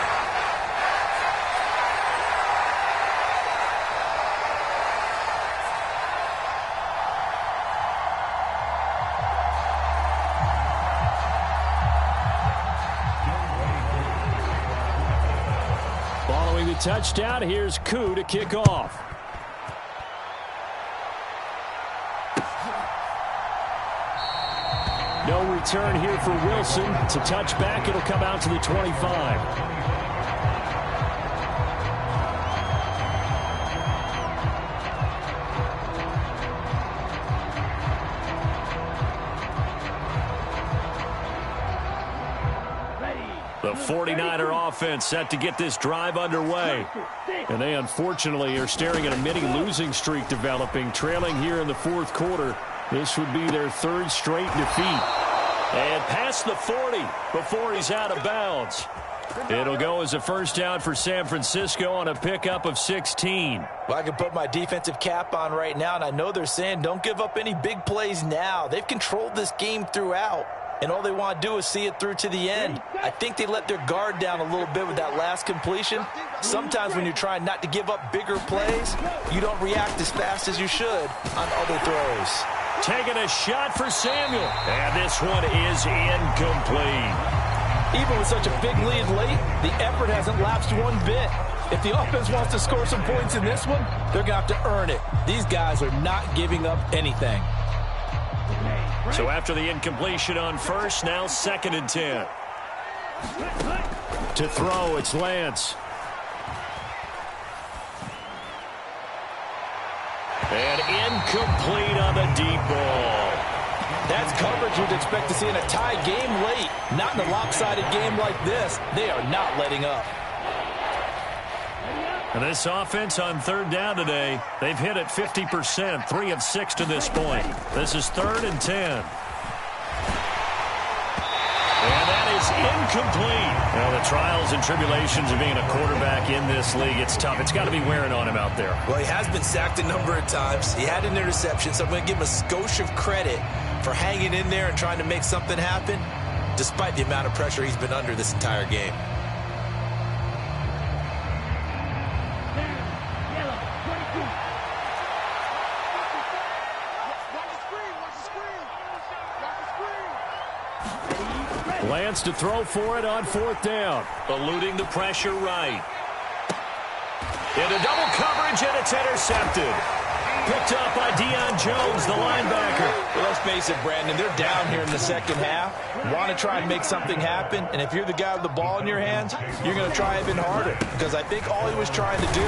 Touchdown. Here's Koo to kick off. No return here for Wilson. It's a touchback. It'll come out to the 25. The 49er offense set to get this drive underway. And they unfortunately are staring at a mini losing streak developing, trailing here in the fourth quarter. This would be their third straight defeat. And past the 40 before he's out of bounds. It'll go as a first down for San Francisco on a pickup of 16. Well, I can put my defensive cap on right now, and I know they're saying don't give up any big plays now. They've controlled this game throughout. And all they want to do is see it through to the end. I think they let their guard down a little bit with that last completion. Sometimes when you're trying not to give up bigger plays, you don't react as fast as you should on other throws. Taking a shot for Samuel. And this one is incomplete. Even with such a big lead late, the effort hasn't lapsed one bit. If the offense wants to score some points in this one, they're going to have to earn it. These guys are not giving up anything. So after the incompletion on first, now 2nd and 10. To throw, it's Lance. And incomplete on the deep ball. That's coverage you'd expect to see in a tie game late. Not in a lopsided game like this. They are not letting up. And this offense on third down today, they've hit it 50%, 3 of 6 to this point. This is 3rd and 10. And that is incomplete. Well, the trials and tribulations of being a quarterback in this league, it's tough. It's got to be wearing on him out there. Well, he has been sacked a number of times. He had an interception, so I'm going to give him a skosh of credit for hanging in there and trying to make something happen, despite the amount of pressure he's been under this entire game. Lance to throw for it on 4th down. Eluding the pressure right. Into double coverage, and it's intercepted. Picked up by Deion Jones, the linebacker. Well, let's face it, Brandon, they're down here in the second half. Want to try and make something happen, and if you're the guy with the ball in your hands, you're going to try even harder. Because I think all he was trying to do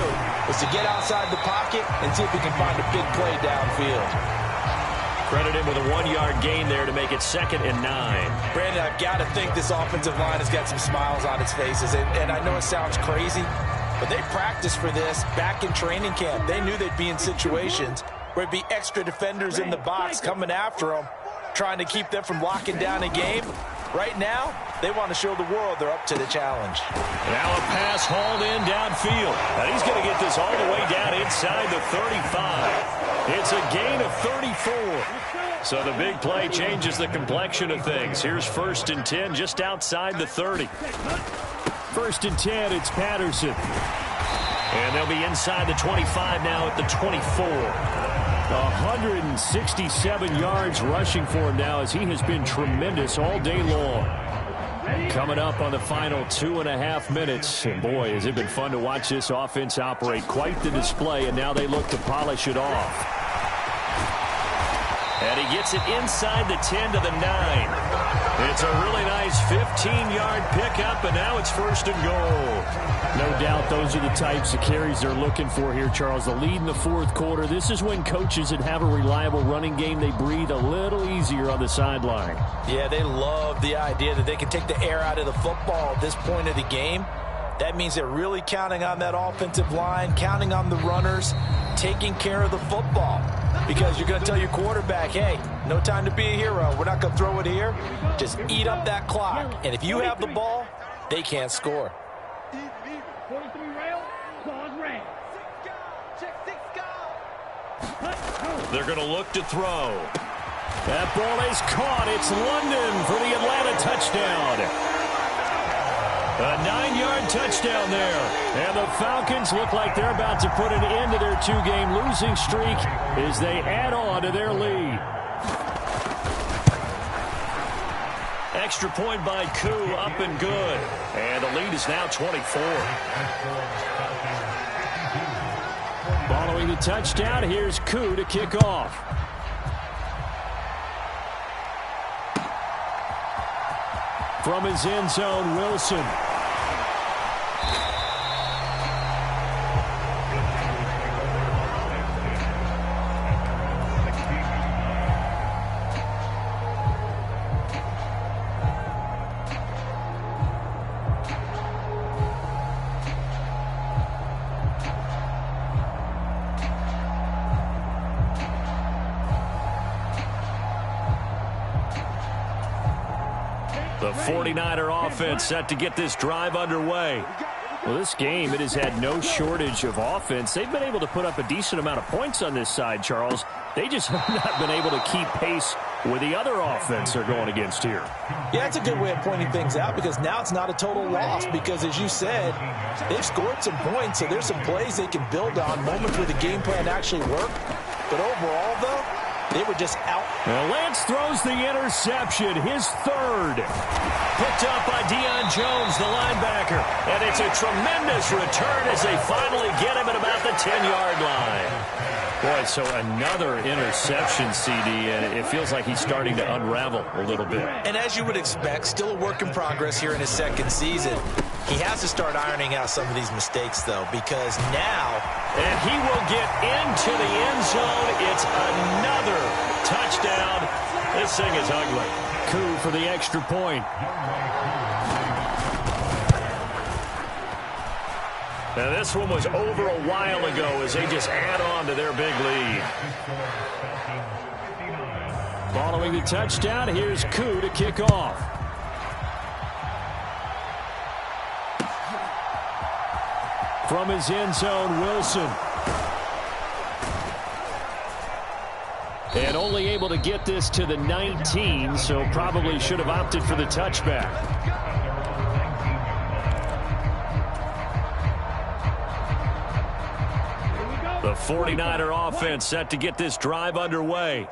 was to get outside the pocket and see if he can find a big play downfield. Credit him with a 1-yard gain there to make it 2nd and 9. Brandon, I've got to think this offensive line has got some smiles on its faces. And I know it sounds crazy, but they practiced for this back in training camp. They knew they'd be in situations where it'd be extra defenders in the box coming after them, trying to keep them from locking down a game. Right now, they want to show the world they're up to the challenge. Now a pass hauled in downfield. Now he's going to get this all the way down inside the 35. It's a gain of 34. So the big play changes the complexion of things. Here's 1st and 10 just outside the 30. 1st and 10, it's Patterson. And they'll be inside the 25 now at the 24. 167 yards rushing for him now as he has been tremendous all day long. Coming up on the final 2.5 minutes. And boy, has it been fun to watch this offense operate. Quite the display, and now they look to polish it off. And he gets it inside the 10 to the 9. It's a really nice 15-yard pickup, and now it's 1st and goal. No doubt those are the types of carries they're looking for here, Charles. The lead in the 4th quarter. This is when coaches that have a reliable running game, they breathe a little easier on the sideline. Yeah, they love the idea that they can take the air out of the football at this point of the game. That means they're really counting on that offensive line, counting on the runners, taking care of the football. Because you're going to tell your quarterback, hey, no time to be a hero. We're not going to throw it here. Just eat up that clock. And if you have the ball, they can't score. 43 rail, claws red. They're going to look to throw. That ball is caught. It's London for the Atlanta touchdown. A 9-yard touchdown there. And the Falcons look like they're about to put an end to their 2-game losing streak as they add on to their lead. Extra point by Koo, up and good. And the lead is now 24. Following the touchdown, here's Koo to kick off. From his end zone, Wilson. The 49er offense set to get this drive underway. Well, this game, it has had no shortage of offense. They've been able to put up a decent amount of points on this side, Charles. They just have not been able to keep pace with the other offense they're going against here. Yeah, it's a good way of pointing things out because now it's not a total loss because, as you said, they've scored some points, so there's some plays they can build on, moments where the game plan actually worked. But overall, though, they were just out. Well, Lance throws the interception, his 3rd. Picked up by Deion Jones, the linebacker. And it's a tremendous return as they finally get him at about the 10-yard line. Boy, so another interception, CD, and it feels like he's starting to unravel a little bit. And as you would expect, still a work in progress here in his 2nd season. He has to start ironing out some of these mistakes, though, because now... And he will get into the end zone. It's another touchdown. This thing is ugly. Koo for the extra point. Now, this one was over a while ago as they just add on to their big lead. Following the touchdown, here's Koo to kick off. From his end zone, Wilson. And only able to get this to the 19, so probably should have opted for the touchback. The 49er offense set to get this drive underway.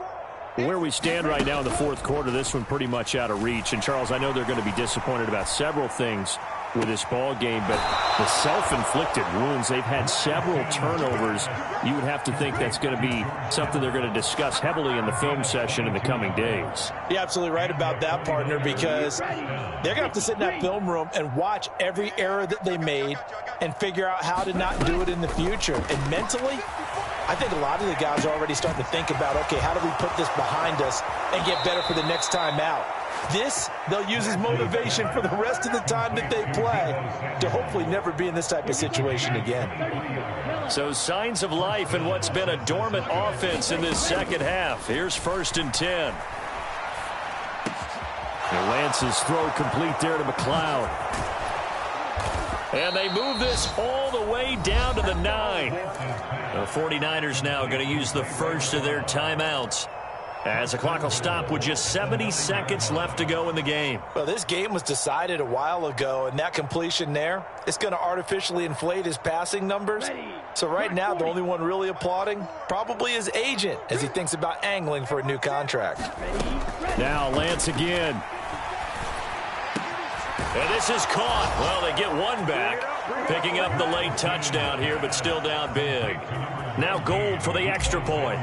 Where we stand right now in the 4th quarter, this one pretty much out of reach. And, Charles, I know they're going to be disappointed about several things with this ball game, but the self-inflicted wounds, they've had several turnovers. You would have to think that's going to be something they're going to discuss heavily in the film session in the coming days. You're absolutely right about that, partner, because they're going to have to sit in that film room and watch every error that they made and figure out how to not do it in the future. And mentally, I think a lot of the guys are already starting to think about, okay, how do we put this behind us and get better for the next time out? This, they'll use as motivation for the rest of the time that they play to hopefully never be in this type of situation again. So signs of life in what's been a dormant offense in this 2nd half. Here's 1st and 10. And Lance's throw complete there to McLeod. And they move this all the way down to the 9. The 49ers now going to use the first of their timeouts as the clock will stop with just 70 seconds left to go in the game. Well, this game was decided a while ago, and that completion there, it's going to artificially inflate his passing numbers. So right now, the only one really applauding probably his agent as he thinks about angling for a new contract. Now Lance again. And this is caught. Well, they get one back, picking up the late touchdown here, but still down big. Now Gold for the extra point.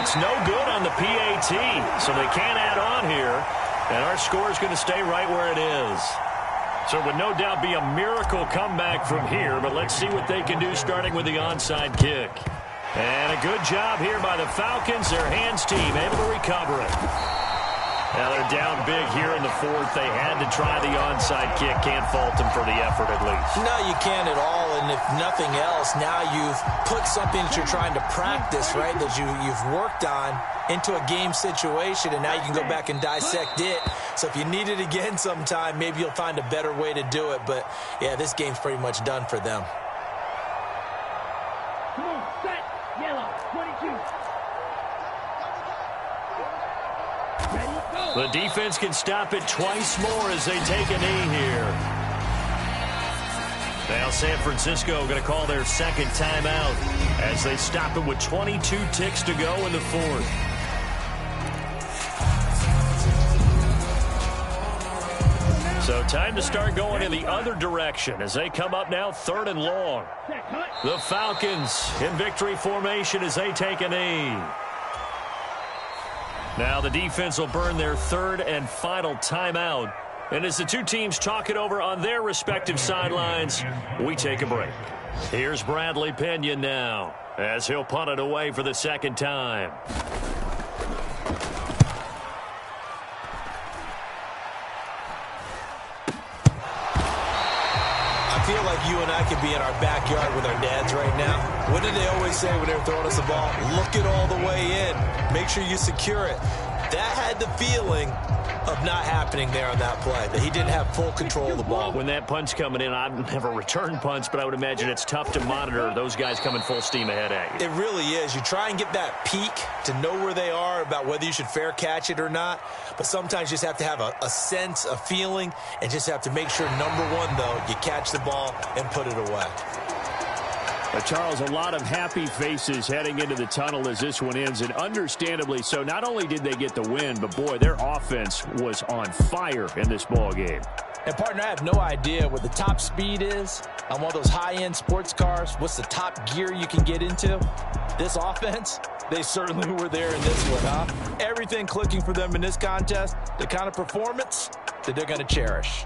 It's no good on the PAT, so they can't add on here. And our score is going to stay right where it is. So it would no doubt be a miracle comeback from here, but let's see what they can do starting with the onside kick. And a good job here by the Falcons. Their hands team able to recover it. Now they're down big here in the fourth. They had to try the onside kick. Can't fault them for the effort at least. No, you can't at all. And if nothing else, now you've put something that you're trying to practice, right, that you've worked on into a game situation, and now you can go back and dissect it. So if you need it again sometime, maybe you'll find a better way to do it. But, yeah, this game's pretty much done for them. Come on, set, yellow, 22. Ready, go. The defense can stop it twice more as they take a knee here. Now San Francisco going to call their second timeout as they stop it with 22 ticks to go in the fourth. So time to start going in the other direction as they come up now 3rd and long. The Falcons in victory formation as they take a knee. Now the defense will burn their 3rd and final timeout. And as the two teams talk it over on their respective sidelines, we take a break. Here's Bradley Pena now as he'll punt it away for the second time. I feel like you and I could be in our backyard with our dads right now. What did they always say when they were throwing us the ball? Look it all the way in. Make sure you secure it. That had the feeling of not happening there on that play, that he didn't have full control of the ball. When that punt's coming in, I've never returned punts, but I would imagine it's tough to monitor those guys coming full steam ahead at you. It really is. You try and get that peek to know where they are, about whether you should fair catch it or not, but sometimes you just have to have a sense, a feeling, and just have to make sure, number one, though, you catch the ball and put it away. Charles, a lot of happy faces heading into the tunnel as this one ends, and understandably so. Not only did they get the win, but, boy, their offense was on fire in this ball game. And, partner, I have no idea what the top speed is on one of those high-end sports cars. What's the top gear you can get into? This offense, they certainly were there in this one, huh? Everything clicking for them in this contest, the kind of performance that they're going to cherish.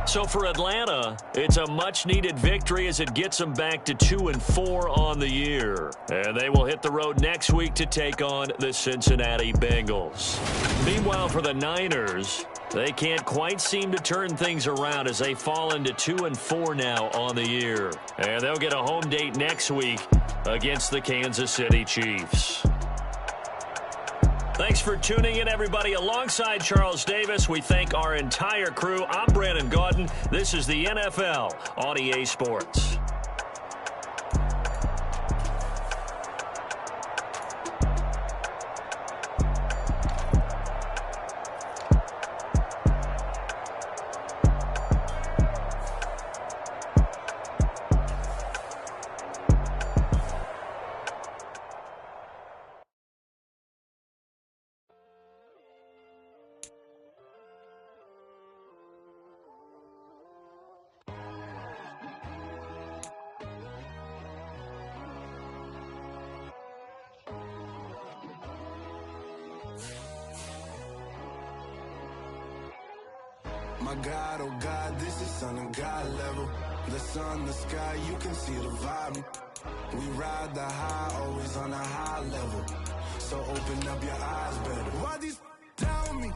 So for Atlanta, it's a much-needed victory as it gets them back to 2-4 on the year. And they will hit the road next week to take on the Cincinnati Bengals. Meanwhile, for the Niners, they can't quite seem to turn things around as they fall into 2-4 now on the year. And they'll get a home date next week against the Kansas City Chiefs. Thanks for tuning in, everybody. Alongside Charles Davis, we thank our entire crew. I'm Brandon Gaudin. This is the NFL on EA Sports. My God, oh God, this is on a God level. The sun, the sky, you can see the vibe. We ride the high, always on a high level. So open up your eyes better. Why these tell me?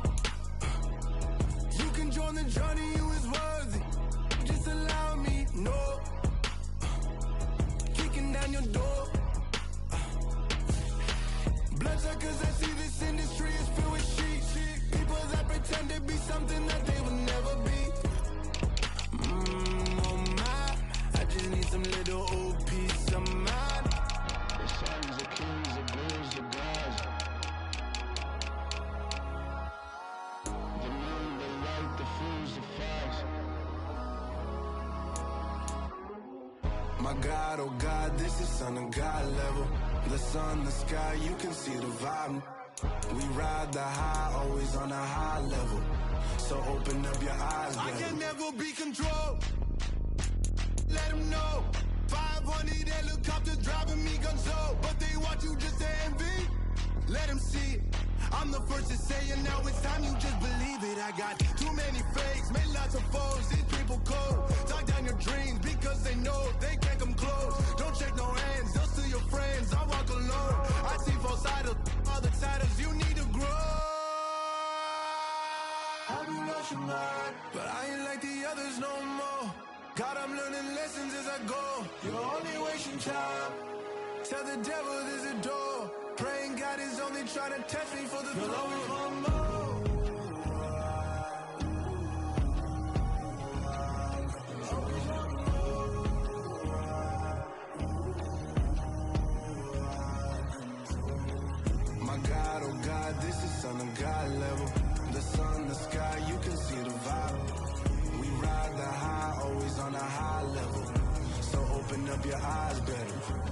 You can join the journey, you is worthy. Just allow me, no. Kicking down your door. Bloodsuckers, I see this industry is filled with sheep. People that pretend to be something that they will never be. Oh my, I just need some little old peace of mind. The sons, the kings, the bulls, the gods. The moon, the light, the fools, the facts. My God, oh God, this is on a God level. The sun, the sky, you can see the vibe. We ride the high, always on a high level. So open up your eyes, baby. I can never be controlled. Let them know. 5 500 helicopters driving me guns up, but they want you just to envy. Let them see it. I'm the first to say it, now it's time you just believe it. I got too many fakes, made lots of foes, these people cold. Talk down your dreams because they know they can't come close. Don't check no hands, they'll steal your friends, I walk alone. I see false idols, all the titles, you need to grow. I've been rushing mine, but I ain't like the others no more. God, I'm learning lessons as I go. You're only wasting time. Tell the devil there's a door. Praying God is only trying to test me for the throne. Always want more. My God, oh God, this is Son of God level. The sun, the sky, you can see the vibe. We ride the high, always on a high level. So open up your eyes better.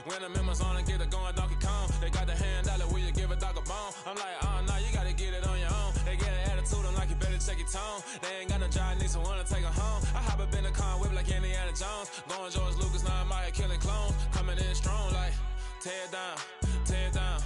When the members on and get it going Donkey Kong, they got the hand dollar, will you give a dog a bone? I'm like, oh no, you gotta get it on your own. They get an attitude, I'm like, you better check your tone. They ain't got no job, need someone to take her home. I hop up in the car, whip like Indiana Jones. Going George Lucas, now I'm out here killing clones. Coming in strong like, tear it down, tear it down.